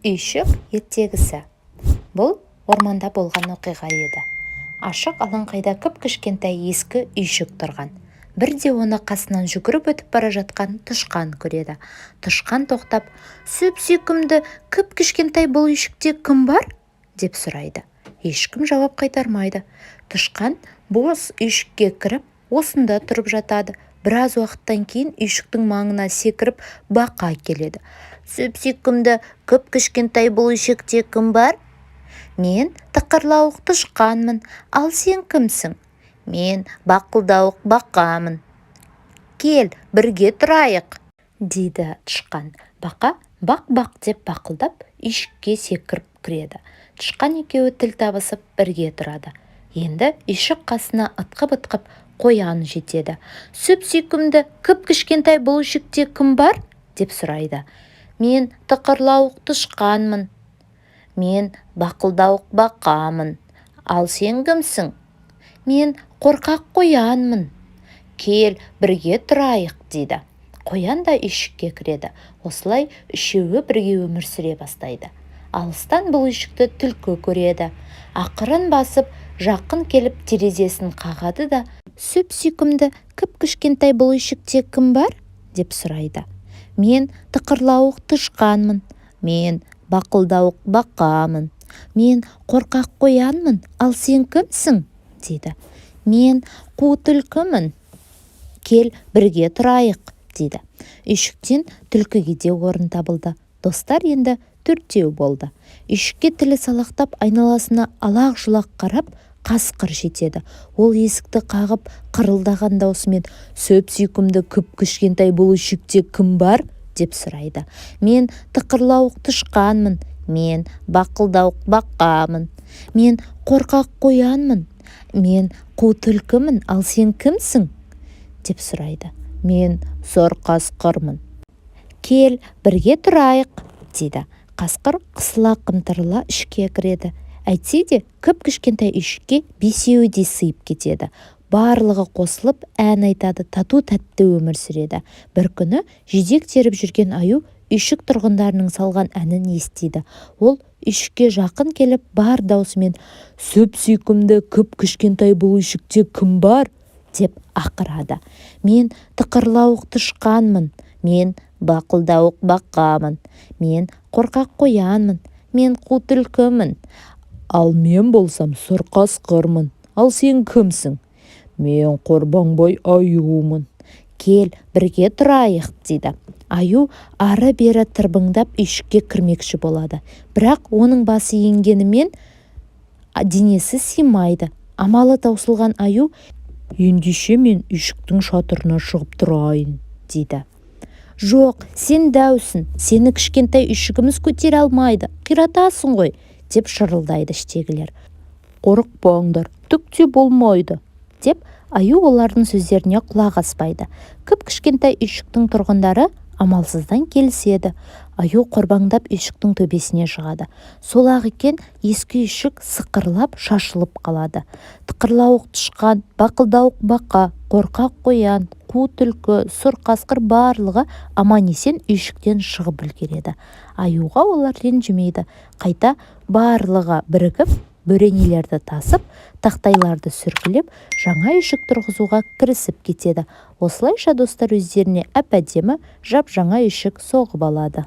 Үйшік еттегісі. Бұл орманда болған оқиға еді. Ашық алаңқайда кіп-кішкентай ескі үйшік тұрған. Бірде оны қасынан жүгіріп өтіп бара жатқан тышқан көреді. Тышқан тоқтап, "Сүп-сүйкімді кіп-кішкентай бұл үйшікте кім бар?" деп сұрайды. Ешкім жауап қайтармайды. Тышқан бос үйшікке кіріп, осында тұрып жатады. Біраз уақыттан кейін үйшіктің маңына секіріп бақа келеді. "Сүп-сүйкімді кіп-кішкентай бұл үйшікте кім бар?" "Мен тықырлауық тышқанмын, ал сен кімсің?" "Мен бақылдауық бақамын." "Кел, бірге тұрайық", дейді тышқан. Бақа бақ-бақ деп бақылдап үйшікке секіріп кіреді. Тышқан екеуі тіл табысып бірге тұрады. Енді үйшік қасына ытқып-ытқып қоян жетеді. "Сүп-сүйкімді кіп-кішкентай бұл үйшікте кім бар?" деп сұрайды. "Мен тықырлауық тышқанмын." "Мен бақылдауық бақамын. Ал сен кімсің?" "Мен қорқақ қоянмын." "Кел, бірге тұрайық", дейді. Қоян да үйшікке кіреді. Осылай үшеуі бірге өмір сүре бастайды. Алыстан бұл үйшікті түлкі көреді. Ақырын басып, жақын келіп терезесін қағады да, "Сүп-сүйкімді кіп-кішкентай бұл үйшікте кім бар?" деп сұрайды. "Мен тықырлауық тышқанмын." "Мен бақылдауық бақамын." "Мен қорқақ қоянмын, ал сен кімсің?" дейді. "Мен қу түлкімін." "Кел, бірге тұрайық", дейді. Үйшіктен түлкіге де орын табылды. Достар енді төртеу болды. Үйшікке тілі салақтап, айналасына алақ-жұлақ қарап, қасқыр жетеді. Ол есікті қағып, қырылдаған даусымен, "Сүп-сүйкімді кіп-кішкентай бұл үйшікте кім бар?" деп сұрайды. "Мен тықырлауық тышқанмын." "Мен бақылдауық бақамын." "Мен қорқақ қоянмын." "Мен қу түлкімін, ал сен кімсің?" деп сұрайды. "Мен зор қасқырмын." "Кел, бірге тұрайық", дейді. Қасқыр қысыла-қымтырыла ішке кіреді. Әйтсе де кіп-кішкентай үйшікке бесеуі де сыйып кетеді. Барлығы қосылып ән айтады, тату-тәтті өмір сүреді. Бір күні жидек теріп жүрген аю үйшік тұрғындарының салған әнін естиді. Ол үйшікке жақын келіп бар даусымен, "Сүп-сүйкімді кіп-кішкентай бұл үйшікте кім бар?" деп ақырады. "Мен тықырлауық тышқанмын." "Мен бақылдауық бақамын." "Мен қорқақ қоянмын." "Мен қу түлкімін." "Ал мен болсам сұр қасқырмын. Ал сен кімсің?" "Мен қорбаңбай аюмын." "Кел, бірге тұрайық", дейді. Аю ары-бері тырбыңдап үйшікке кірмекші болады. Бірақ оның басы енгенімен денесі сыймайды. Амалы таусылған аю, "Ендеше мен үйшіктің шатырына шығып тұрайын", дейді. "Жоқ, сен дәусің, сені кішкентай үйшігіміз көтере алмайды, қиратасың ғой", деп шырылдайды іштегілер. "Қорықпаңдар, түк те болмайды", деп аю олардың сөздеріне құлақ аспайды. Кіп-кішкентай үйшіктің тұрғындары амалсыздан келіседі. Аю қорбаңдап үйшіктің төбесіне шығады. Сол-ақ екен, ескі үйшік сықырлап шашылып қалады. Тықырлауық тышқан, бақылдауық бақа, қорқақ қоян, қу түлкі, сұр қасқыр барлығы аман-есен үйшіктен шығып үлгереді. Аюға олар ренжімейді. Қайта барлығы бірігіп, бөренелерді тасып, тақтайларды сүргілеп, жаңа үйшік тұрғызуға кірісіп кетеді. Осылайша достар өздеріне әп-әдемі жап-жаңа үйшік соғып алады.